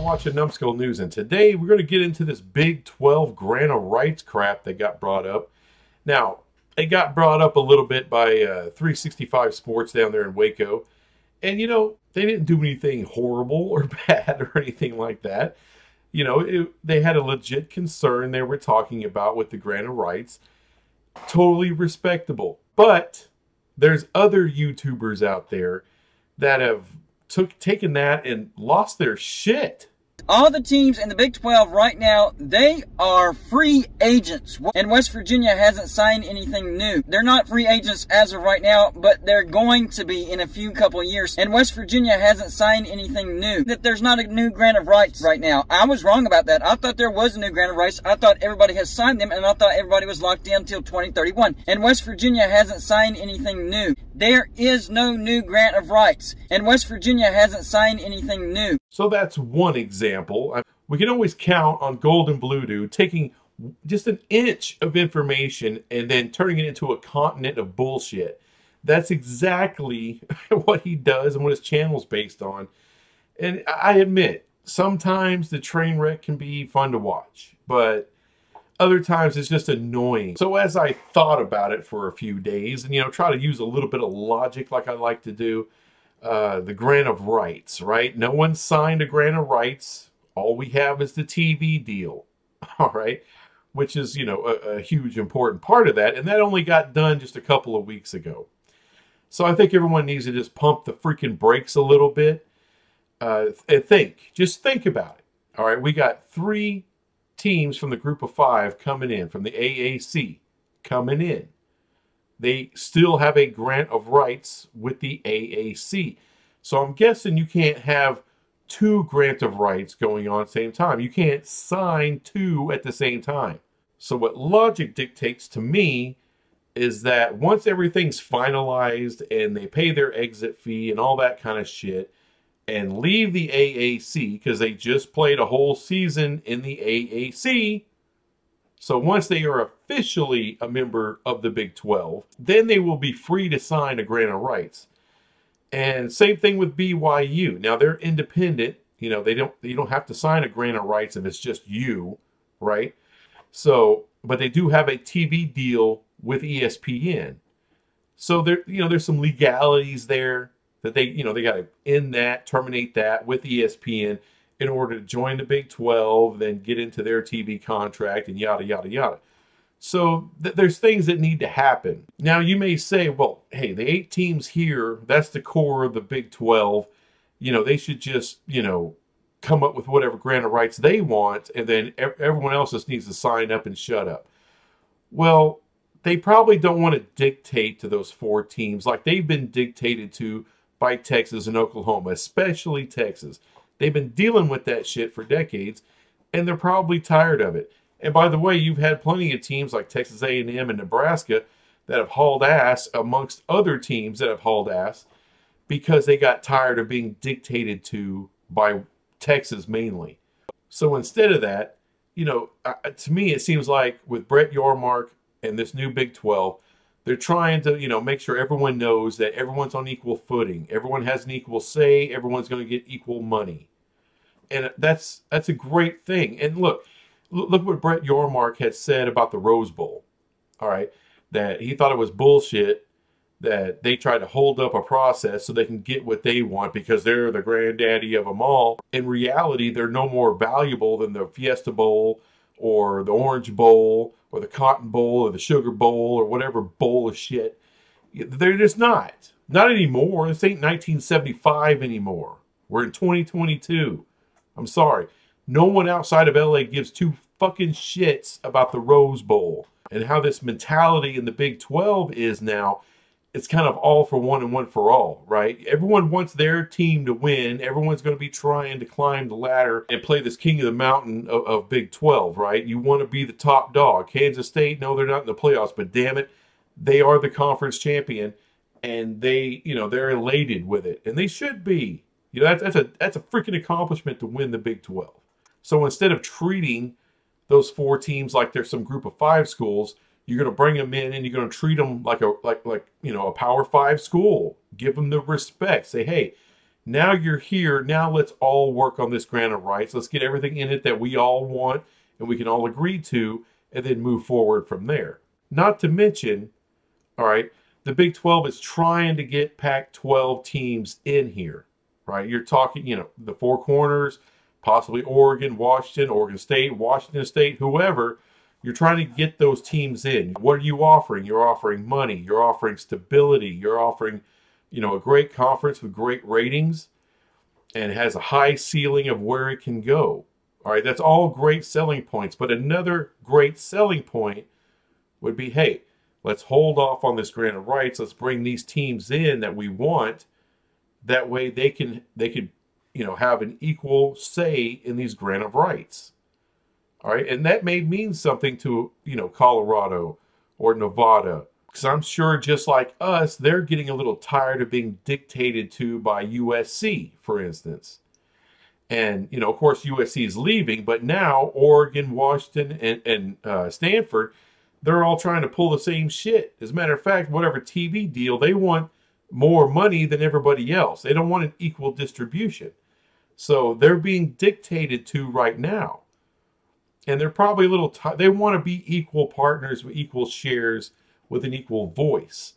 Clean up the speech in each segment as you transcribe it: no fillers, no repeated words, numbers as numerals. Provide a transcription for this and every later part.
watching Numbskull News, and today we're going to get into this Big 12 grant of rights crap that got brought up. Now, it got brought up a little bit by 365 Sports down there in Waco, and you know, they didn't do anything horrible or bad or anything like that. You know, they had a legit concern they were talking about with the grant of rights. Totally respectable. But there's other YouTubers out there that have taken that and lost their shit. All the teams in the Big 12 right now, they are free agents. And West Virginia hasn't signed anything new. They're not free agents as of right now, but they're going to be in a couple of years. And West Virginia hasn't signed anything new. That there's not a new grant of rights right now. I was wrong about that. I thought there was a new grant of rights. I thought everybody has signed them, and I thought everybody was locked in until 2031. And West Virginia hasn't signed anything new. There is no new grant of rights. And West Virginia hasn't signed anything new. So that's one example. We can always count on Golden Blue Dude taking just an inch of information and then turning it into a continent of bullshit. That's exactly what he does and what his channel's based on. And I admit, sometimes the train wreck can be fun to watch, but other times it's just annoying. So as I thought about it for a few days and, you know, try to use a little bit of logic like I like to do, the grant of rights, right? No one signed a grant of rights. All we have is the TV deal, all right? Which is, you know, a huge important part of that. And that only got done just a couple of weeks ago. So I think everyone needs to just pump the freaking brakes a little bit. And just think about it. All right, we got 3 teams from the group of 5 coming in, from the AAC coming in. They still have a grant of rights with the AAC. So I'm guessing you can't have 2 grant of rights going on at the same time. You can't sign 2 at the same time. So what logic dictates to me is that once everything's finalized and they pay their exit fee and all that kind of shit and leave the AAC, because they just played a whole season in the AAC, so once they are officially a member of the Big 12, then they will be free to sign a grant of rights. And same thing with BYU. Now they're independent. You know, you don't have to sign a grant of rights if it's just you, right? So, but they do have a TV deal with ESPN. So there, you know, there's some legalities there that they got to end that, terminate that with ESPN in order to join the Big 12, then get into their TV contract and yada, yada, yada. So there's things that need to happen. Now you may say, well, hey, the 8 teams here, that's the core of the Big 12. You know, they should just, you know, come up with whatever grant of rights they want, and then everyone else just needs to sign up and shut up. Well, they probably don't want to dictate to those 4 teams like they've been dictated to by Texas and Oklahoma, especially Texas. They've been dealing with that shit for decades, and they're probably tired of it. And by the way, you've had plenty of teams like Texas A&M and Nebraska that have hauled ass amongst other teams that have hauled ass because they got tired of being dictated to by Texas mainly. So instead of that, you know, to me it seems like with Brett Yormark and this new Big 12, they're trying to, you know, make sure everyone knows that everyone's on equal footing. Everyone has an equal say. Everyone's going to get equal money. And that's a great thing. And look what Brett Yormark had said about the Rose Bowl. All right. That he thought it was bullshit that they try to hold up a process so they can get what they want because they're the granddaddy of them all. In reality, they're no more valuable than the Fiesta Bowl or the Orange Bowl or the Cotton Bowl or the Sugar Bowl or whatever bowl of shit. They're just not. Not anymore. This ain't 1975 anymore. We're in 2022. I'm sorry. No one outside of LA gives 2 fucking shits about the Rose Bowl and how this mentality in the Big 12 is now. It's kind of all for one and one for all, right? Everyone wants their team to win. Everyone's going to be trying to climb the ladder and play this king of the mountain of Big 12, right? You want to be the top dog. Kansas State, no, they're not in the playoffs, but damn it, they are the conference champion, and they, you know, they're elated with it, and they should be. You know, that's a freaking accomplishment to win the Big 12. So instead of treating those 4 teams like they're some group of 5 schools, you're going to bring them in and you're going to treat them like you know, a Power 5 school. Give them the respect. Say, hey, Now you're here. Now let's all work on this grant of rights. Let's get everything in it that we all want and we can all agree to, and then move forward from there. Not to mention, all right, the Big 12 is trying to get Pac-12 teams in here, right? You're talking, you know, the Four Corners, possibly Oregon, Washington, Oregon State, Washington State, whoever. You're trying to get those teams in. What are you offering? You're offering money. You're offering stability. You're offering, you know, a great conference with great ratings and it has a high ceiling of where it can go. All right, that's all great selling points. But another great selling point would be, hey, let's hold off on this grant of rights. Let's bring these teams in that we want. That way they can you know, have an equal say in these grant of rights. All right, and that may mean something to, you know, Colorado or Nevada, because I'm sure just like us, they're getting a little tired of being dictated to by USC, for instance. And, you know, of course, USC is leaving, but now Oregon, Washington, and Stanford, they're all trying to pull the same shit. As a matter of fact, whatever TV deal, they want more money than everybody else. They don't want an equal distribution. So they're being dictated to right now. And they're probably a little they want to be equal partners with equal shares with an equal voice.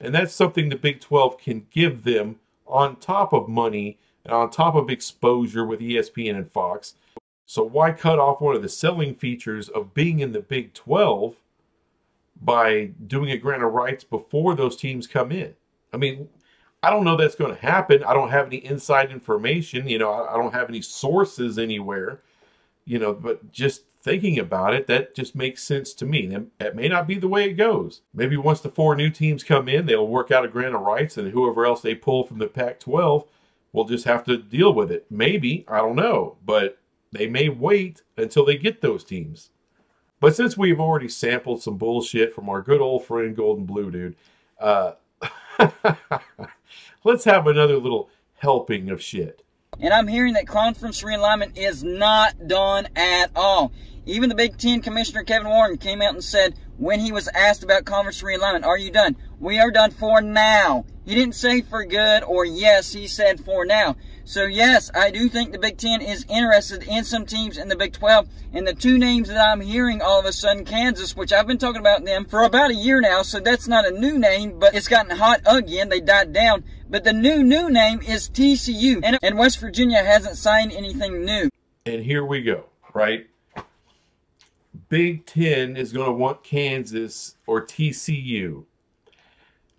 And that's something the Big 12 can give them on top of money and on top of exposure with ESPN and Fox. So why cut off one of the selling features of being in the Big 12 by doing a grant of rights before those teams come in? I mean, I don't know that's going to happen. I don't have any inside information. You know, I don't have any sources anywhere. You know, but just thinking about it, that just makes sense to me. That may not be the way it goes. Maybe once the 4 new teams come in, they'll work out a grant of rights, and whoever else they pull from the Pac-12 will just have to deal with it. Maybe, I don't know, but they may wait until they get those teams. But since we've already sampled some bullshit from our good old friend Golden Blue Dude, let's have another little helping of shit. And I'm hearing that conference realignment is not done at all. Even the Big Ten Commissioner Kevin Warren came out and said, when he was asked about conference realignment, are you done? We are done for now. He didn't say for good or yes, he said for now. So yes, I do think the Big Ten is interested in some teams in the Big 12. And the 2 names that I'm hearing all of a sudden, Kansas, which I've been talking about them for about a year now, so that's not a new name, but it's gotten hot again. They died down. But the new name is TCU. And West Virginia hasn't signed anything new. And here we go, right? Big Ten is going to want Kansas or TCU.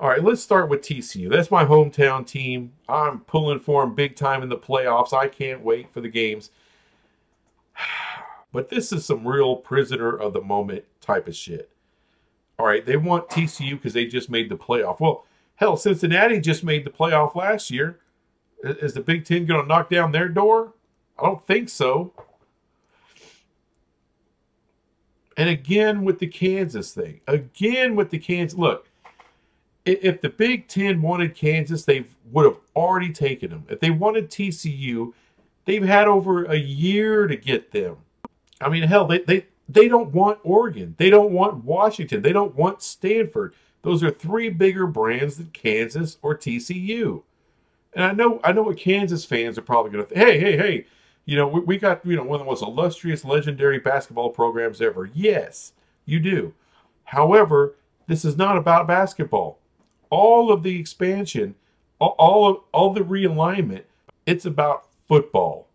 All right, let's start with TCU. That's my hometown team. I'm pulling for them big time in the playoffs. I can't wait for the games. But this is some real prisoner of the moment type of shit. All right, they want TCU because they just made the playoff. Well, hell, Cincinnati just made the playoff last year. Is the Big Ten going to knock down their door? I don't think so. And again with the Kansas thing. Again with the Kansas. Look, if the Big Ten wanted Kansas, they would have already taken them. If they wanted TCU, they've had over a year to get them. I mean, hell, they don't want Oregon. They don't want Washington. They don't want Stanford. Those are 3 bigger brands than Kansas or TCU. And I know what Kansas fans are probably going to think. Hey, you know, we got, you know, one of the most illustrious, legendary basketball programs ever. Yes, you do. However, this is not about basketball. All of the expansion, all the realignment, it's about football.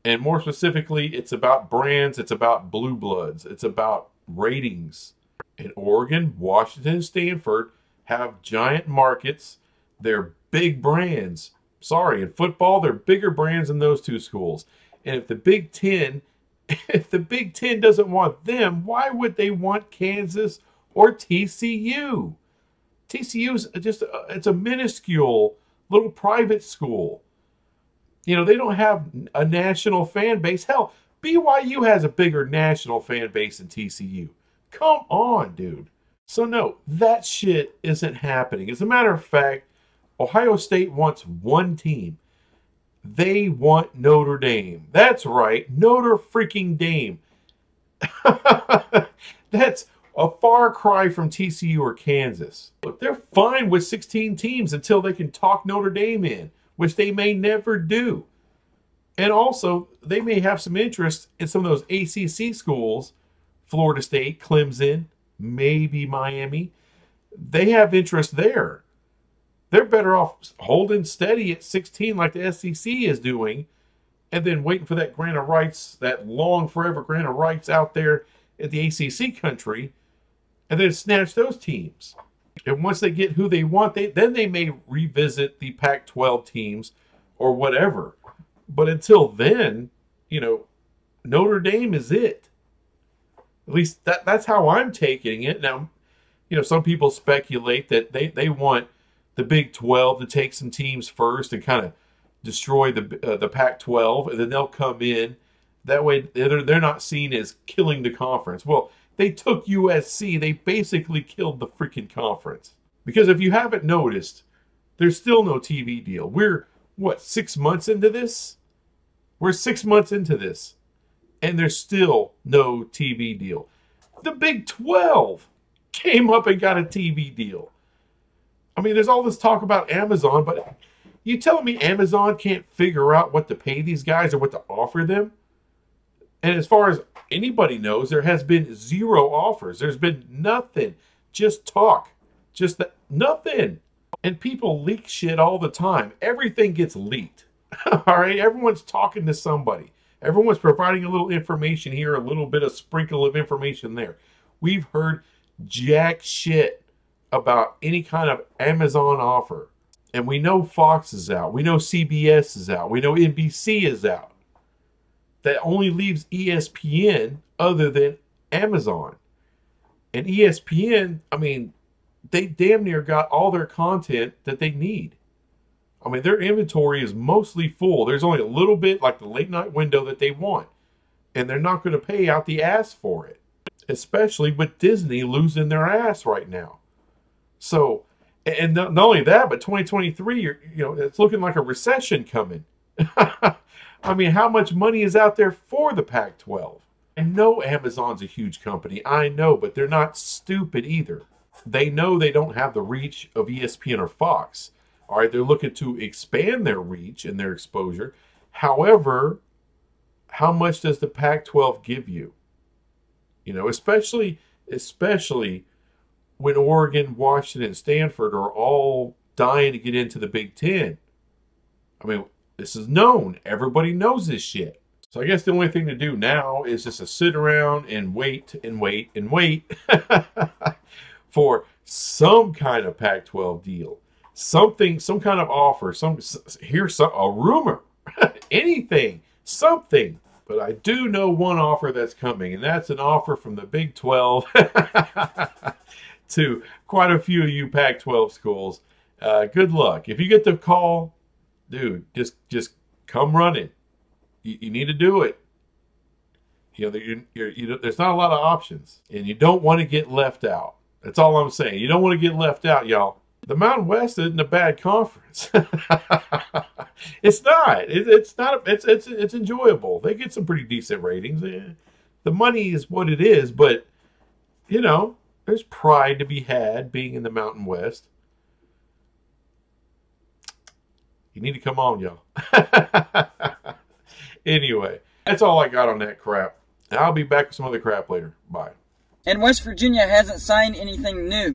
And more specifically, it's about brands. It's about blue bloods. It's about ratings. And Oregon, Washington, and Stanford have giant markets. They're big brands. Sorry, in football, they're bigger brands than those 2 schools. And if the Big Ten doesn't want them, why would they want Kansas or TCU? TCU is it's a minuscule little private school. You know, they don't have a national fan base. Hell, BYU has a bigger national fan base than TCU. Come on, dude. So no, that shit isn't happening. As a matter of fact, Ohio State wants 1 team. They want Notre Dame. That's right, Notre freaking Dame. That's a far cry from TCU or Kansas. Look, they're fine with 16 teams until they can talk Notre Dame in. which they may never do. And also, they may have some interest in some of those ACC schools, Florida State, Clemson, maybe Miami. They have interest there. They're better off holding steady at 16 like the SEC is doing, and then waiting for that grant of rights, that long forever grant of rights out there at the ACC country, and then snatch those teams. And once they get who they want, then they may revisit the Pac-12 teams or whatever. But until then, Notre Dame is it. At least that's how I'm taking it. Now, some people speculate that they want the Big 12 to take some teams first and kind of destroy the Pac-12, and then they'll come in. That way, they're not seen as killing the conference. Well, they took USC. They basically killed the freaking conference. Because if you haven't noticed, there's still no TV deal. We're, 6 months into this? We're 6 months into this. And there's still no TV deal. The Big 12 came up and got a TV deal. I mean, there's all this talk about Amazon, but you telling me Amazon can't figure out what to pay these guys or what to offer them? And as far as anybody knows, there has been 0 offers. There's been nothing. Just talk. Just nothing. And people leak shit all the time. Everything gets leaked. All right? Everyone's talking to somebody. Everyone's providing a little information here, a little bit of sprinkle of information there. We've heard jack shit about any kind of Amazon offer. And we know Fox is out. We know CBS is out. We know NBC is out. That only leaves ESPN other than Amazon. And ESPN, I mean, they damn near got all their content that they need. I mean, their inventory is mostly full. There's only a little bit, like the late night window, that they want. And they're not going to pay out the ass for it. Especially with Disney losing their ass right now. So, and not only that, but 2023, it's looking like a recession coming. I mean, how much money is out there for the Pac-12? I know Amazon's a huge company. I know, but they're not stupid either. They know they don't have the reach of ESPN or Fox. All right, they're looking to expand their reach and their exposure. However, how much does the Pac-12 give you? Especially when Oregon, Washington, and Stanford are all dying to get into the Big Ten. I mean, this is known. Everybody knows this shit. So I guess the only thing to do now is just to sit around and wait and wait and wait for some kind of Pac-12 deal. Something, some kind of offer, a rumor, anything, something. But I do know one offer that's coming, and that's an offer from the Big 12 to quite a few of you Pac-12 schools. Good luck. If you get the call, dude, just come running. You need to do it. There's not a lot of options, and you don't want to get left out. That's all I'm saying. You don't want to get left out, y'all. The Mountain West isn't a bad conference. It's not. It's not. It's enjoyable. They get some pretty decent ratings. The money is what it is, but there's pride to be had being in the Mountain West. You need to come on, y'all. Anyway, that's all I got on that crap. I'll be back with some other crap later. Bye. And West Virginia hasn't signed anything new.